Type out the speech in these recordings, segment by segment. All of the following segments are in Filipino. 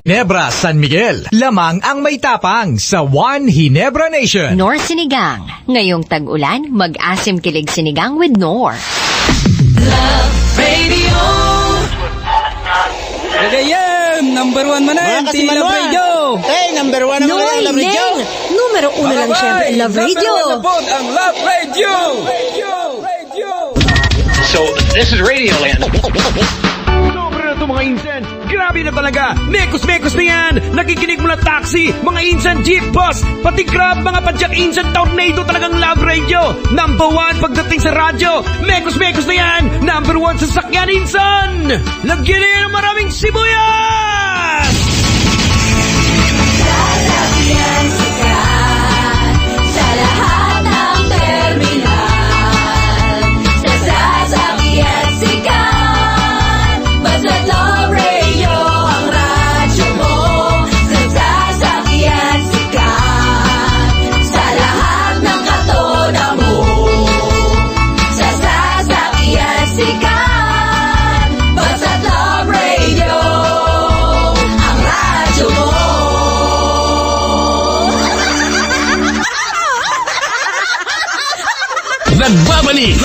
Ginebra, San Miguel, lamang ang may tapang sa One Ginebra Nation. Nor Sinigang. Ngayong tag-ulan, mag-asim kilig sinigang with Nor. Love Radio. Gagayam! Number 1 manan, si Love Radio! Hey, number 1 naman ang Love Radio! Numero 1 lang siyempre ang Love Radio! Number 1 ang Love Radio! So, this is Radioland. Sobra na ito mga insan. Grabe na talaga. Mekos-mekos na yan. Nakikinig mo na taxi, mga insan jeep bus, pati grab, mga padyak insan tornado, talagang Love Radio. Number 1 pagdating sa radyo. Mekos-mekos na yan. Number 1 sa sakyan insan. Lagyan na yan ng maraming sibuyas. Lalagyan sikat sa lahat ng terminal. Sa sasakyan sikat, basta Love Radio ang radyo mo. Sa sasakyan sikat, sa lahat ng katona mo. Sa sasakyan sikat, basta Love Radio ang radyo mo. Nagbabalik!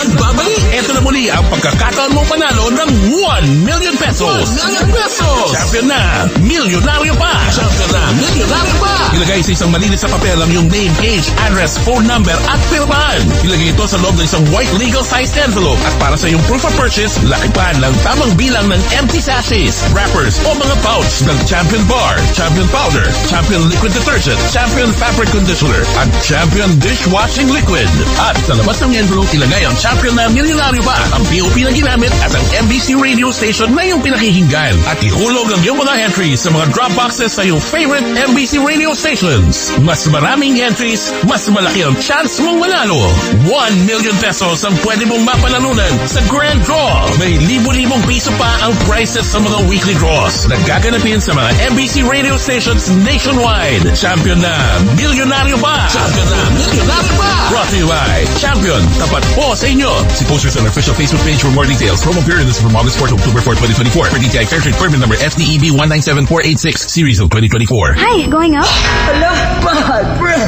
Ito na muli ang pagkakataon mong panalo ng 1 million pesos. 1 million pesos! Champion na! Milyonaryo pa! Champion na! Milyonaryo pa! Ilagay sa isang malinis sa papel ang iyong name, age, address, phone number at pirmahan. Ilagay ito sa loob ng isang white legal-sized envelope. At para sa iyong proof of purchase, lakipan ng tamang bilang ng empty sachets, wrappers o mga pouch ng Champion Bar, Champion Powder, Champion Liquid Detergent, Champion Fabric Conditioner at Champion Dishwashing Liquid. At sa labas ng envelope, ilagay ang Champion na Milyonaryo pa at ang POP na ginamit at ang MBC radio station na iyong pinakikinggan. At ihulog ang iyong mga entries sa mga drop boxes sa iyong favorite MBC radio stations. Mas maraming entries, mas malaki ang chance mong manalo. 1 million pesos ang pwede mong mapanalunan sa Grand Draw. May libo-libong piso pa ang prizes sa mga weekly draws na gaganapin sa mga MBC radio stations nationwide. Champion na Milyonaryo pa! Champion na Milyonaryo pa! Brought to you by Champion, tapat po sa inyo. See posters on our official Facebook page for more details. Promo period is from August 4 to October 4, 2024. For DTI Fair Trade Permit number FDEB 197486, series of 2024. Hi, going up?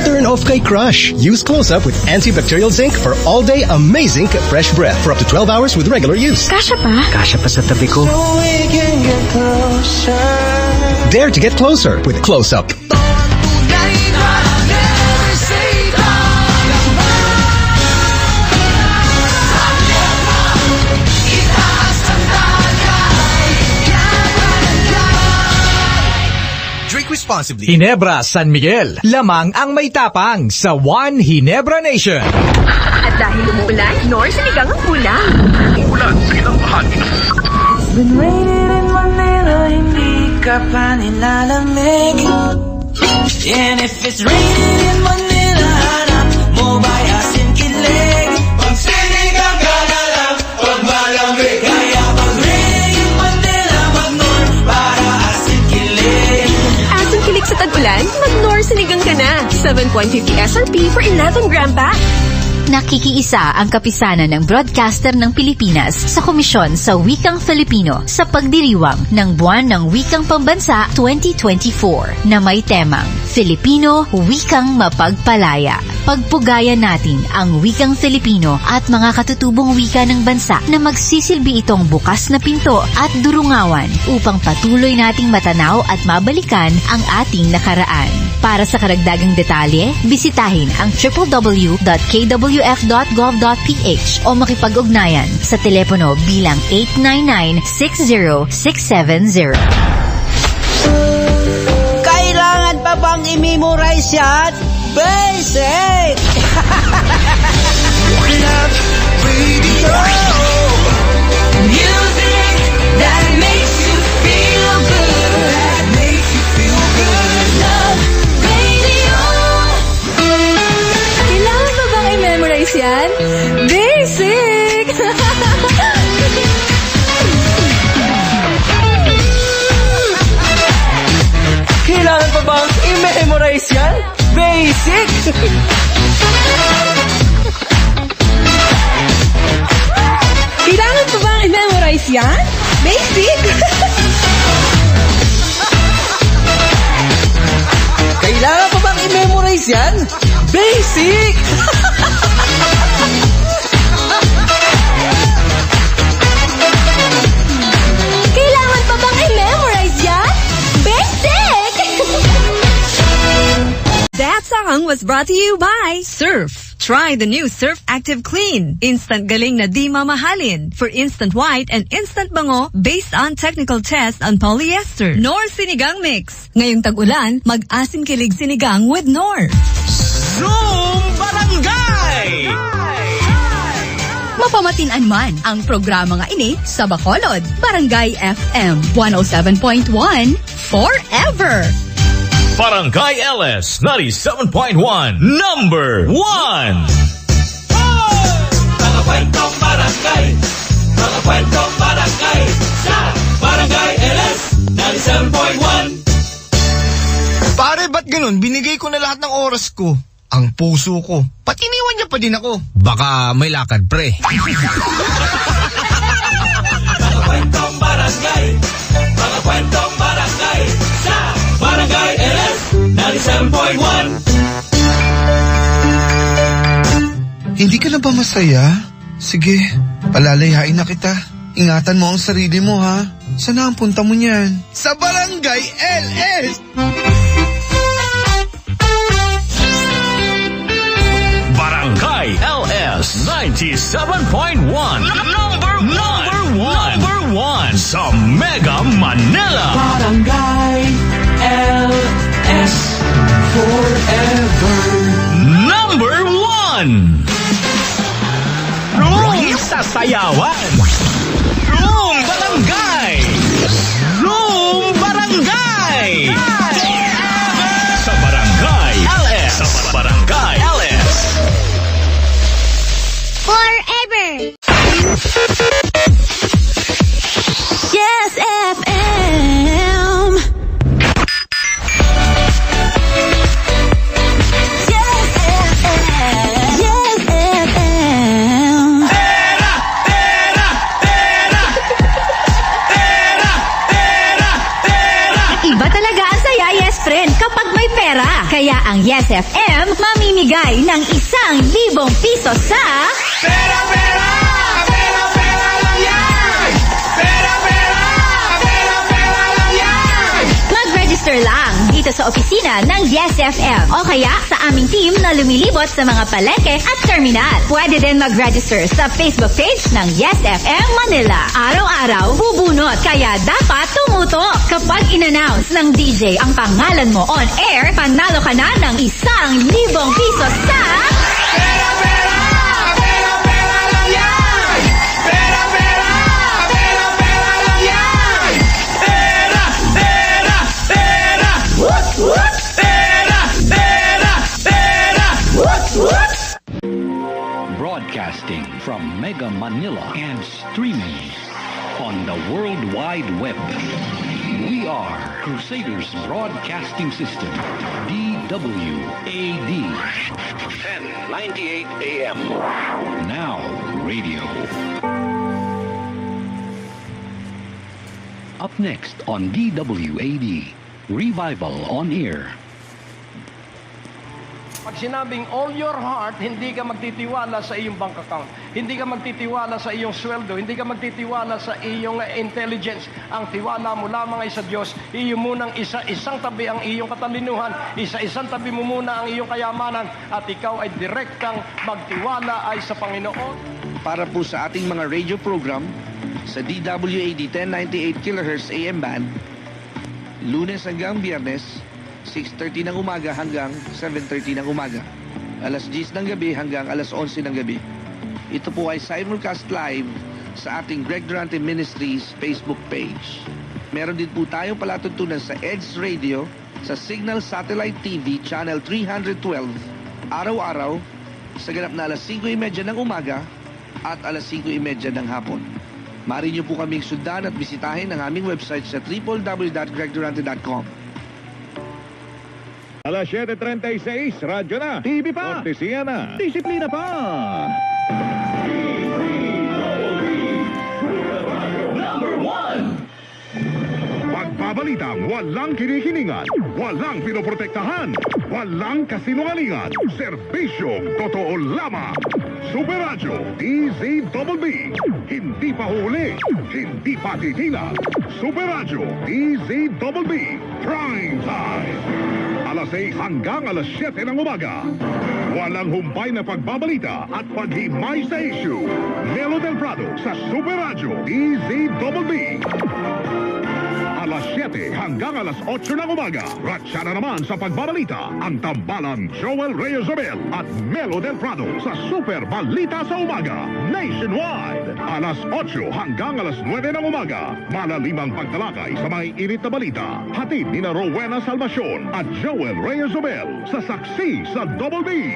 Turn off kay Crush. Use Close-Up with antibacterial zinc for all-day amazing fresh breath for up to 12 hours with regular use. Kasha pa? Kasha pa sa tabi ko. Dare to get closer with Close-Up. Responsibly. Ginebra, San Miguel, lamang ang may tapang sa One Ginebra Nation. At dahil umuulan, Nor Sinigang ang ulam. Ulan sa ilang bahagi. It's been raining in Manila, hindi ka pa nilalamig. And if it's raining in Manila, hanap mo ba asin kilig? Pag sinigang ka na lang, pag malamig. Kaya pag raining in Manila, mag-Nor para asin kilig. Asin kilig sa tag-ulan, mag-Nor Sinigang ka na. 7.50 SRP for 11-gram pack. Nakikiisa ang kapisanan ng broadcaster ng Pilipinas sa Komisyon sa Wikang Filipino sa pagdiriwang ng Buwan ng Wikang Pambansa 2024 na may temang Filipino Wikang Mapagpalaya. Pagpugayan natin ang wikang Filipino at mga katutubong wika ng bansa na magsisilbi itong bukas na pinto at durungawan upang patuloy nating matanaw at mabalikan ang ating nakaraan. Para sa karagdagang detalye, bisitahin ang www.kwf.gov.ph o makipag-ugnayan sa telepono bilang 899-60670. Kailangan pa bang i-memorize yan? Basic! Love Radio. Music that makes you feel good. That makes you feel good. Love Radio. Kailangan ba bang i-memorize yan? Basic! Kailangan pa bang i-memorize yan? Basic! Kailangan pa bang i-memorize yan? Basic! Kailangan pa bang i-memorize yan? Basic! Kailangan pa bang i-memorize yan? Basic! That song was brought to you by Surf. Try the new Surf Active Clean. Instant galing na di mamahalin. For instant white and instant bango based on technical test on polyester. Knorr Sinigang Mix. Ngayong tag-ulan, mag-asim kilig sinigang with Knorr. Zoom Barangay! Mapamatinaan man ang programa nga ini sa Bacolod. Barangay FM 107.1 Forever. Barangay LS 97.1 number 1. Mga kwentong barangay, mga kwentong barangay, sa Barangay LS 97.1. Pare, ba't ganun? Binigay ko na lahat ng oras ko. Ang puso ko. Ba't iniwan niya pa din ako? Baka may lakad, pre. Mga kwentong barangay, mga kwentong barangay, sa Barangay LS 97.1. Hindi ka na ba masaya? Sige, palalayain na kita. Ingatan mo ang sarili mo, ha? Saan ang punta mo niyan? Sa Barangay LS! Barangay LS 97.1 number 1 sa Mega Manila. Barangay LS Forever. Number 1. Room sa sayawan. Room Barangay. Room Barangay. Sa Barangay LS. Sa Barangay LS. Forever. Yes, FM. Yes, FM. Yes, FM. Tera, tera, tera. Tera, tera, tera. Iba talaga ang saya, yes friend, kapag may pera. Kaya ang Yes FM mamimigay ng 1,000 piso sa... Pera, pera, pera, pera lang yan. Pera, pera, pera, pera lang yan. Mag-register lang dito sa opisina ng Yes FM o kaya sa aming team na lumilibot sa mga palengke at terminal. Pwede din mag-register sa Facebook page ng Yes FM Manila. Araw-araw bubunot kaya dapat tumutok. Kapag in-announce ng DJ ang pangalan mo on air, panalo ka na ng 1,000 piso sa... Pera, pera, pera, pera lang yan. Pera, pera, pera, pera lang yan. Tera, tera, tera. What, what? Tera, tera, tera. What, what? Broadcasting from Mega Manila and streaming on the World Wide Web. We are Crusaders Broadcasting System, DWAD. 1098 AM. Now radio. Up next on DWAD, Revival on Air. Pag sinabing all your heart, hindi ka magtitiwala sa iyong bank account. Hindi ka magtitiwala sa iyong sweldo. Hindi ka magtitiwala sa iyong intelligence. Ang tiwala mo lamang ay sa Diyos. Iyo munang isang tabi ang iyong katalinuhan. Isa-isang tabi mo muna ang iyong kayamanan. At ikaw ay direktang magtiwala ay sa Panginoon. Para po sa ating mga radio program sa DWAD 1098 kHz AM band, Lunes hanggang Biyernes, 6:30 ng umaga hanggang 7:30 ng umaga. Alas 10 ng gabi hanggang alas 11 ng gabi. Ito po ay simulcast live sa ating Greg Durante Ministries Facebook page. Meron din po tayong palatuntunan sa EDS Radio, sa Signal Satellite TV Channel 312, araw-araw, sa ganap na alas 5:30 ng umaga at alas 5:30 ng hapon. Maaari niyo po kaming sundan at bisitahin ang aming website sa www.gregdurante.com. Alas 7:36, radyo na, TV pa, kortesiya na, disiplina pa. Number 1. Pagbabalitang walang kinikilingan, walang pinoprotektahan, walang kasinungalingan, serbisyong totoo lamang. Super Radyo DZBB. Hindi pa huli, hindi pa titinag. Super Radyo DZBB. Prime Time. Alas 6 hanggang alas 7 ng umaga. Walang humpay na pagbabalita at paghimay sa issue. Melo del Prado sa Super Radyo DZBB. Alas 7 hanggang alas 8 ng umaga. Ratsa na naman sa pagbabalita ang tambalang Joel Reyes-Abel at Melo del Prado sa Super Balita sa Umaga Nationwide. Alas 8 hanggang alas 9 ng umaga. Malalimang pagtalakay sa may init na balita. Hatid ni na Rowena Salvacion at Joel Reyes-Abel sa Saksi sa Double B.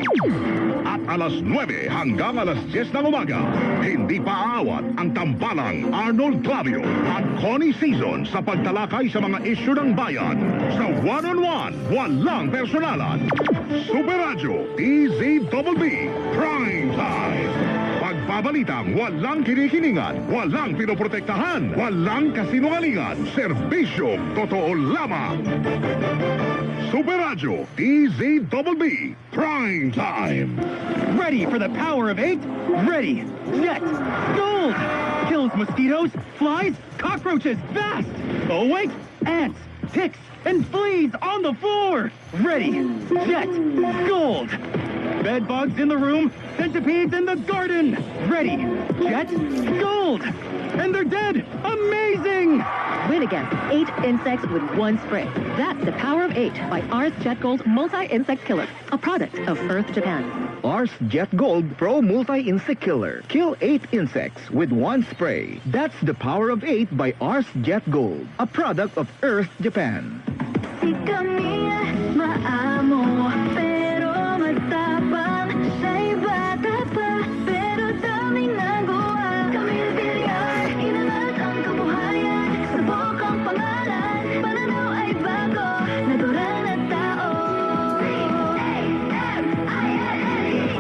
At alas 9 hanggang alas 10 ng umaga. Hindi pa aawat ang tambalang Arnold Clavio at Connie Season sa pagtalakay sa mga isyu ng bayan. Sa one-on-one, walang personalan. Super Radyo DZBB Prime Time. Pagbabalitang walang kinikilingan, walang pinoprotektahan, walang kasinungalingan, serbisyong totoo lamang. Super Radyo DZBB Prime Time. Ready for the power of 8? Ready, set, gold! Kills mosquitoes, flies, cockroaches fast! Oh wait, ants, ticks, and fleas on the floor! Ready, set, gold! Bed bugs in the room, centipedes in the garden! Ready, jet, gold! And they're dead! Amazing! Win against 8 insects with 1 spray. That's the power of 8 by Ars Jet Gold Multi-Insect Killer, a product of Earth Japan. Ars Jet Gold Pro Multi-Insect Killer. Kill 8 insects with 1 spray. That's the power of 8 by Ars Jet Gold, a product of Earth Japan. Si kami maamo, pero matapang, siya'y bata pa, pero daming nagawa. Kami Villar, inalat ang kabuhayan, sabok ang pangalan, pananaw ay bago, natural na tao.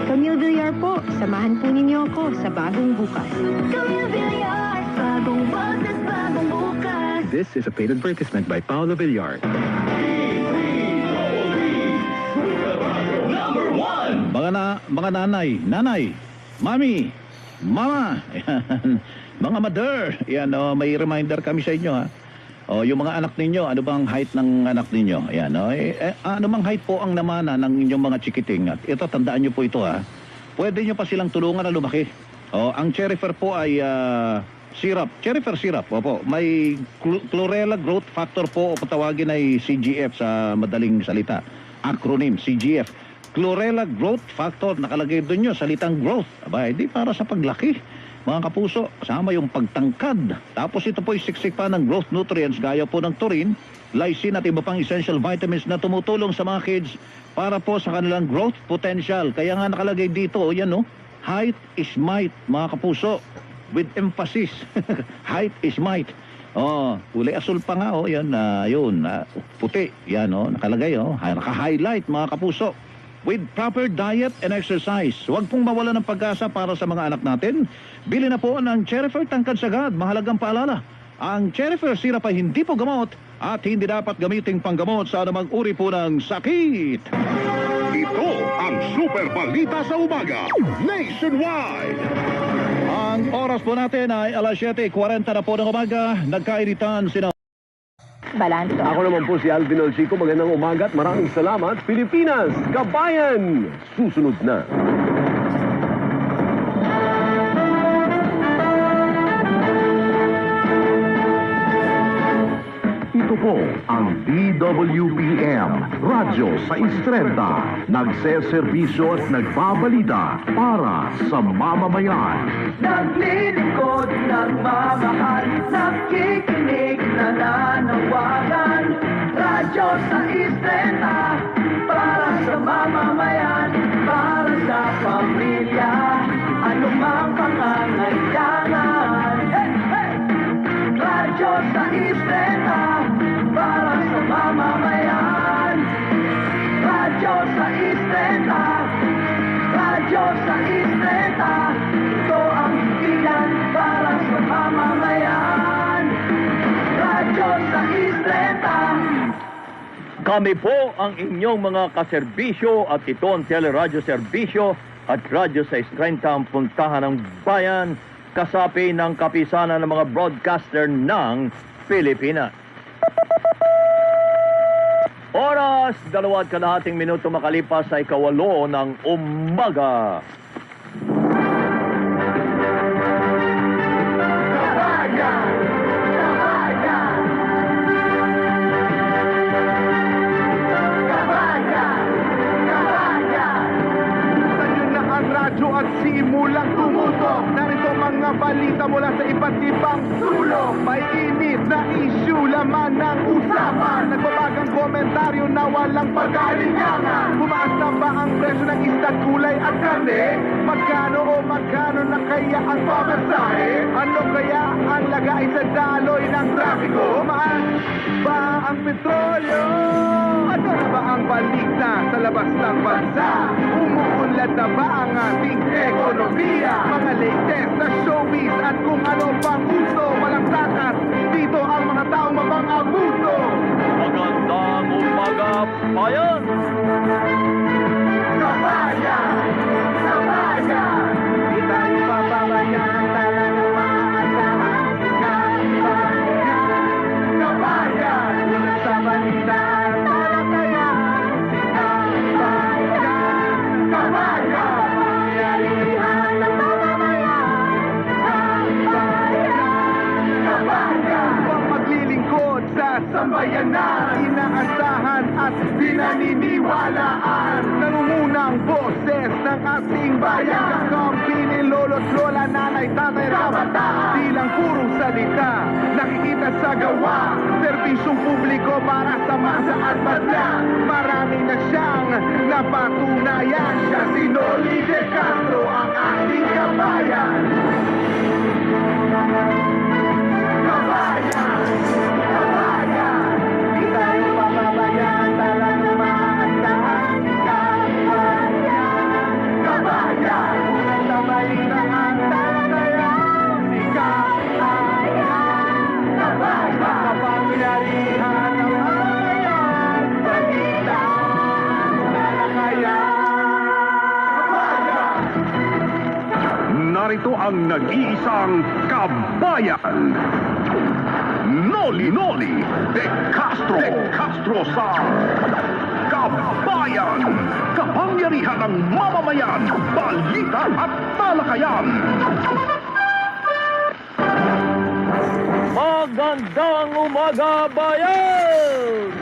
Camille Villar po, samahan po ninyo ako sa bagong bukas. Camille Villar, bagong boses, bagong bukas. This is a paid advertisement by Paolo Villar. Mga nanay, mami, mama, yan, mga mother, yan, may reminder kami sa inyo, ha. Yung mga anak ninyo, ano bang height ng anak ninyo? Yan, ano bang height po ang namana ng inyong mga chikiting? At ito, tandaan nyo po ito, ha. Pwede nyo pa silang tulungan na lumaki. Ang Cherifer po ay syrup, Cherifer syrup, opo. May chlorella growth factor po, o patawagin ay CGF sa madaling salita. Acronym, CGF. Chlorella growth factor, nakalagay doon nyo, salitang growth. Aba, hindi para sa paglaki. Mga kapuso, kasama yung pagtangkad. Tapos ito po siksik pa ng growth nutrients gaya po ng taurine, lysine at iba pang essential vitamins na tumutulong sa mga kids para po sa kanilang growth potential. Kaya nga nakalagay dito, yan height is might, mga kapuso. With emphasis, height is might. Kulay asul pa nga, yan, puti. Yan, nakalagay, naka-highlight, mga kapuso. With proper diet and exercise, huwag pong mawala ng pag-asa para sa mga anak natin. Bili na po ng Cherifer Tangkad Sagad. Mahalagang paalala, ang Cherifer syrup ay hindi po gamot at hindi dapat gamiting panggamot sa anumang uri po ng sakit. Ito ang Super Balita sa Umaga Nationwide. Ang oras po natin ay alas 7:40 na po ng umaga. Nagkainitan sina Balance. Ako naman po si Alvin Olchico. Magandang umaga at maraming salamat, Pilipinas, kabayan! Susunod na. Ito po ang DWPM, Radyo sa Istrenta. Nagseserbisyo at nagbabalita para sa mamamayan. Naglilingkod, nagmamahal, nakikinig, nananawagan. Radyo sa Istrenta, para sa mamamayan, para sa pamilya, anumang pangangailangan. Hey, hey! Radyo sa Istrenta, para sa mamamayan. Radyo sa Istrenta, radyo sa Istrenta, ito ang ilan para sa mamamayan. Kami po ang inyong mga kaserbisyo at ito ang teleradyo serbisyo at radyo sa 30 ang puntahan ng bayan, kasapi ng kapisanan ng mga broadcaster ng Pilipinas. Oras, 2:00 minuto makalipas sa 8:08 ng umaga. Radyo at simulang tumutok. Narito mga balita mula sa iba't ibang sulok. May init na issue, laman ng usapan. Nagbabagang komentaryo na walang pagkalingangan. Bumaas na ba ang presyo ng isda, gulay at karne? Magkano o magkano na kaya ang pamasahe? Ano kaya ang lagay sa daloy ng trafiko? Bumaas ba ang petrolyo? Ano na ba ang balita sa labas ng bansa? Umuunlad na ba ang ating ekonomiya? Mga latest na showbiz at kung ano pang gusto. Walang takas, dito ang mga taong mabang abuso. Magandang umaga, bayan! Kabayan! Kabayan! Di tayo papabayaan, talagang maasahan. Kabayan! Kabayan! Sa balita, talakayan. Kabayan! Kabayan! Pangyarihan ng mamamayan. Kabayan! Kabayan! Huwag maglilingkod sa sambayanan. Inaasahan at pinaniniwalaan. Nangungunang boses ng ating bayan. Kakampi ni lolo't lola, nanay, tatay, kabataan. Di lang purong salita, nakikita sa gawa. Serbisyong publiko para sa masa at madla. Marami na siyang napatunayan. Siya si Noli De Castro, ang ating kabayan. Kabayan! Kabayan! Di tayo papabayaan, talagang maasahan. Kabayan! Kabayan! Unang sa balita ang talakayan. Si Kabayan! Kabayan! Kapangyarihan ng mamamayan. Balita! Talakayan! Kabayan! Narito ang nag-iisang kabayan. Noli De Castro. De Castro sa Kabayan. Kapangyarihan ng mamamayan. Balita at talakayan. Magandang umaga, bayan!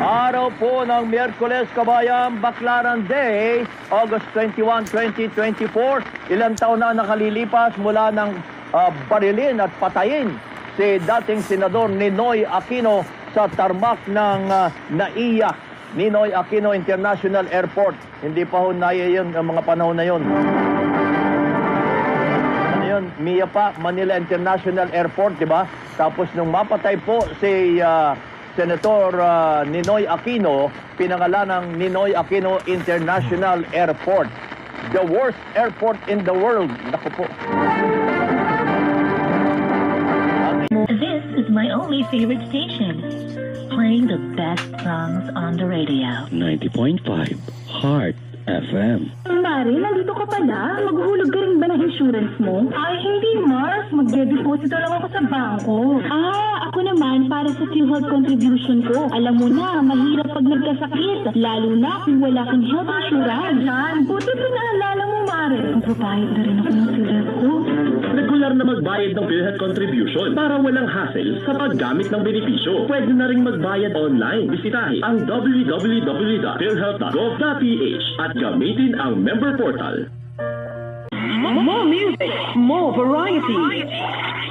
Araw po ng Miyerkules, Kabayan, Baclaran Day, August 21, 2024. Ilang taon na nakalilipas mula ng barilin at patayin si dating Senador Ninoy Aquino sa tarmac ng NAIA, Ninoy Aquino International Airport. Hindi pa ho NAIA yun, ang mga panahon na yun. Ano yun? MIA pa, Manila International Airport, di ba? Tapos nung mapatay po si Senator Ninoy Aquino, pinangalan ng Ninoy Aquino International Airport. The worst airport in the world. Naku po. This is my only favorite station, playing the best songs on the radio. 90.5 Heart FM. Mari, nandito ka pala? Maghuhulog ka rin ba ng insurance mo? Ay, hindi, Mars. Magde-deposito lang ako sa bangko. Ako naman para sa PhilHealth contribution ko. Alam mo na, mahirap pag nagkasakit. Lalo na kung wala kang health insurance. Buti pinaalala mo, Mari. Magbabayad na rin ako ng PhilHealth ko. Regular na magbayad ng PhilHealth contribution para walang hassle sa paggamit ng benepisyo. Pwede na rin magbayad online. Bisitahin ang www.philhealth.gov.ph at gamitin ang member portal. More music, more variety.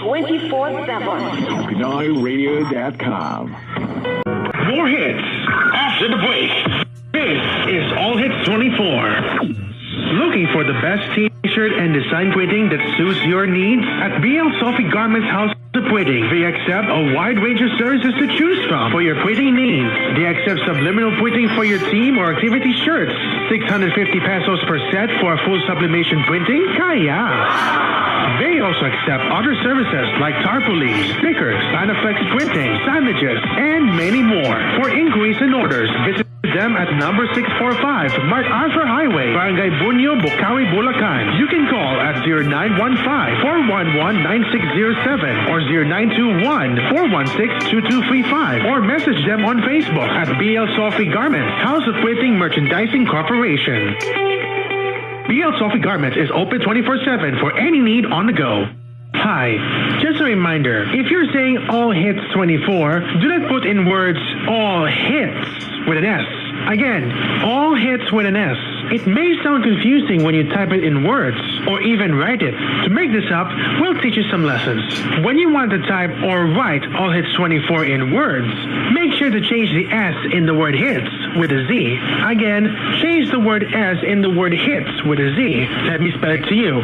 24/7. PinoyRadio.com. More hits after the break. This is All Hits 24. Looking for the best t-shirt and design printing that suits your needs? At BL Sophie Garments House of Printing, they accept a wide range of services to choose from for your printing needs. They accept subliminal printing for your team or activity shirts. 650 pesos per set for a full sublimation printing? Kaya! They also accept other services like tarpaulins, stickers, Sinaflex printing, sandwiches, and many more. For inquiries and orders, visit them at number 645 MacArthur Highway, Barangay Bunyo, Bukawi, Bulacan. You can call at 0915-411-9607 or 0921-416-2235 or message them on Facebook at BL Sophie Garments, House of Printing Merchandising Corporation. BL Sophie Garments is open 24/7 for any need on the go. Hi, just a reminder, if you're saying All Hits 24, do not put in words All Hits with an S. Again, All Hits with an S. It may sound confusing when you type it in words or even write it. To make this up, we'll teach you some lessons. When you want to type or write All Hits 24 in words, make sure to change the S in the word hits with a Z. Again, change the word S in the word hits with a Z. Let me spell it to you.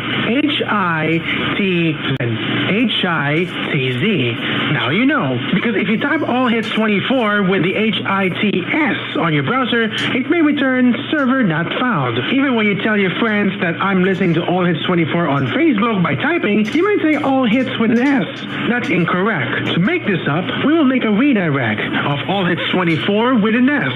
H-I-T-Z. Now you know, because if you type All Hits 24 with the H-I-T-S on your browser, it may return server not found. Even when you tell your friends that I'm listening to All Hits 24 on Facebook by typing, you might say All Hits with an S. That's incorrect. To make this up, we will make a redirect of All Hits 24 with an S.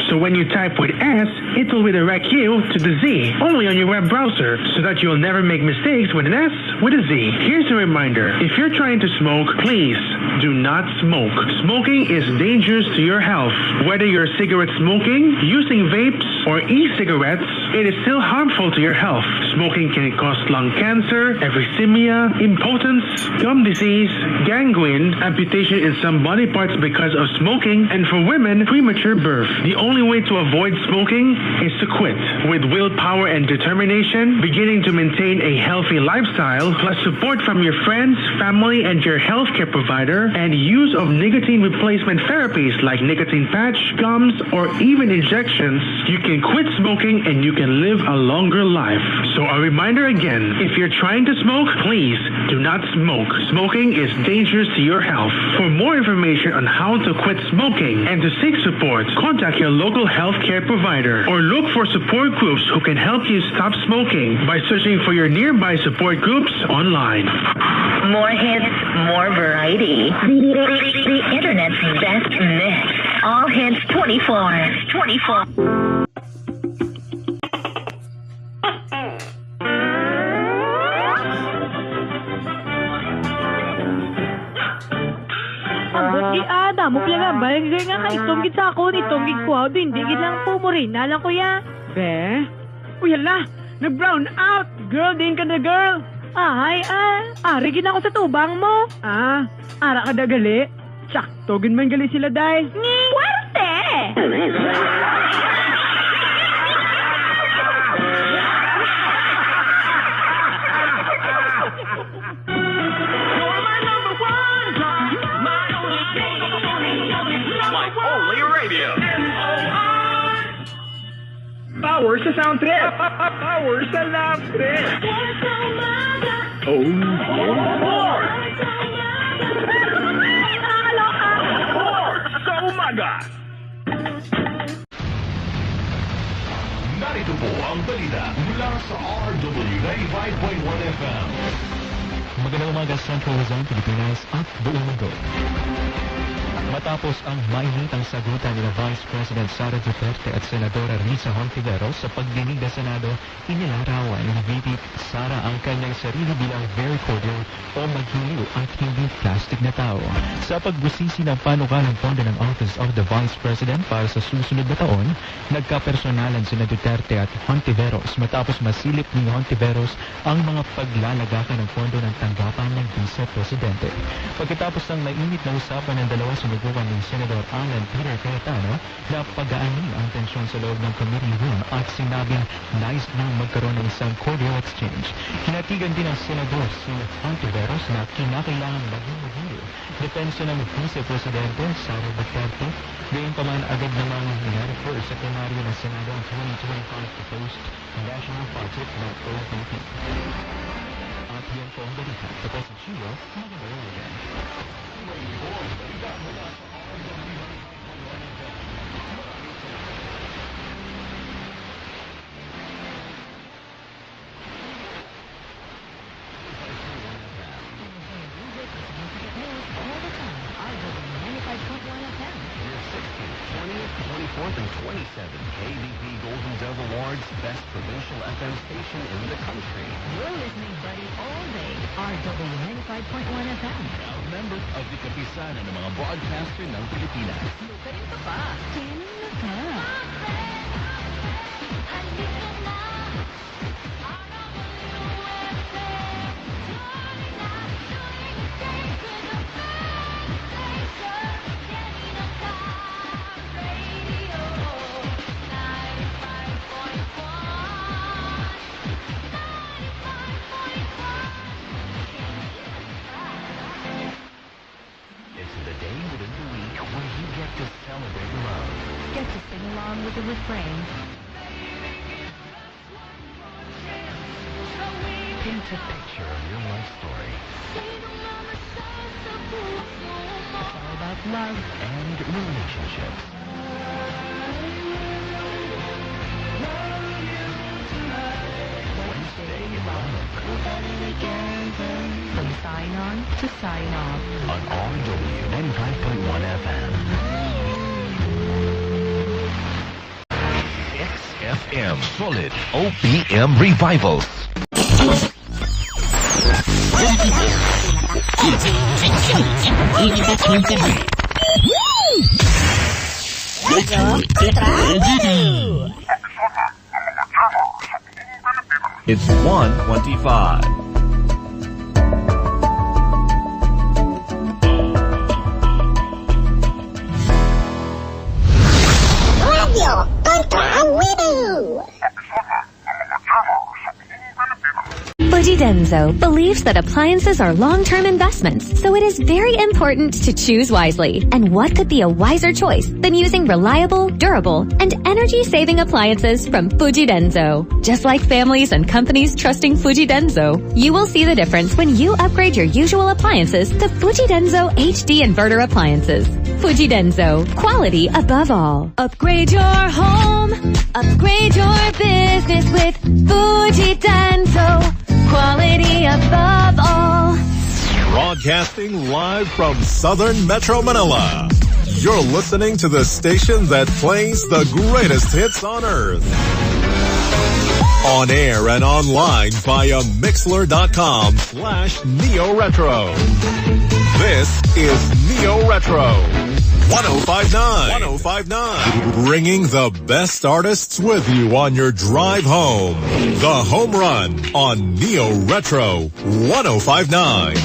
So when you type with S, it will redirect you to the Z, only on your web browser, so that you'll never make mistakes with an S with a Z. Here's a reminder. If you're trying to smoke, please do not smoke. Smoking is dangerous to your health. Whether you're cigarette smoking, using vapes, or e-cigarettes, it is still harmful to your health. Smoking can cause lung cancer, erythema, impotence, gum disease, gangrene, amputation in some body parts because of smoking, and for women, premature birth. The only way to avoid smoking is to quit. With willpower and determination, beginning to maintain a healthy lifestyle, plus support from your friends, family, and your healthcare provider, and use of nicotine replacement therapies like nicotine patch, gums, or even injections, you can quit smoking and you can live a longer life. So a reminder again, if you're trying to smoke, please do not smoke. Smoking is dangerous to your health. For more information on how to quit smoking and to seek support, contact your local healthcare provider or look for support groups who can help you stop smoking by searching for your nearby support groups online. More hits, more variety. The internet's best mix. All Hits 24. 24. Di ada mo pala ba? Gaya nga kay itong gid sa ako, itong gid ko. Hindi gid lang po mo rin. Nalang ko ya. Be? Uy, hala. Nag-brown out. Girl, din ka na girl. Ay, ari gid ako sa tubang mo. Ara ka da gali. Sakto, gin man gali sila day. Puwerte! Power sa sound trip! Power sa laugh trip! Oh, yeah! Sa umaga! Narito po ang balita mula sa RW95.1 FM. Magandang umaga sa Central Luzon, Pilipinas at buong mundo. Matapos ang mainitang sagutan ni Vice President Sara Duterte at Senadora Risa Hontiveros sa pagdinig ng Senado, inilarawan ni VP Sara ang kanyang sarili bilang very cordial o maghiliw at hindi plastic na tao. Sa pagbusisi ng panukalang pondo ng Office of the Vice President para sa susunod na taon, nagkapersonalan sina Duterte at Hontiveros matapos masilip ni Hontiveros ang mga paglalagakan ng pondo ng tanggapan ng Vice Presidente. Pagkatapos ng mainit na usapan ng dalawa, sinubukan ni Senador Alan Peter Cayetano na pag-aanin ang tensyon sa loob ng committee room at sinabing nais nang magkaroon ng isang cordial exchange. Hinatigan din ng Senador si Hontiveros na kinakailangan maging magiliw. Depensa ng Vice Presidente Sara Duterte, gayon pa man agad namang na-refer sa plenaryo ng Senado ang 2025 proposed national budget ng OVP. At yan po ang balita. Tapos si Chiro, magandang umaga. 24th and 27th, KBP Golden Dove Awards, Best Provincial FM Station in the country. You're listening, buddy, all day. RW 95.1 FM. Proud member of the kapisanan ng mga broadcaster ng Pilipinas. Lukarin ka pa. Kainin ka. To celebrate love. Get to sing along with the refrain. Paint a picture of your life story. It's all about love and relationships. Wednesday in Love. From sign on to sign off. On RW 95.1 FM. XFM Solid OPM Revivals. It's 1:25. Radio Ultra Winning. Fujidenzo believes that appliances are long-term investments, so it is very important to choose wisely. And what could be a wiser choice than using reliable, durable, and energy-saving appliances from Fujidenzo? Just like families and companies trusting Fujidenzo, you will see the difference when you upgrade your usual appliances to Fujidenzo HD inverter appliances. Fujidenzo, quality above all. Upgrade your home, upgrade your business with Fujidenzo. Quality above all. Broadcasting live from Southern Metro Manila. You're listening to the station that plays the greatest hits on earth. On air and online via Mixler.com/Neo Retro. This is Neo Retro. 1059. Bringing the best artists with you on your drive home. The Home Run on Neo Retro 1059.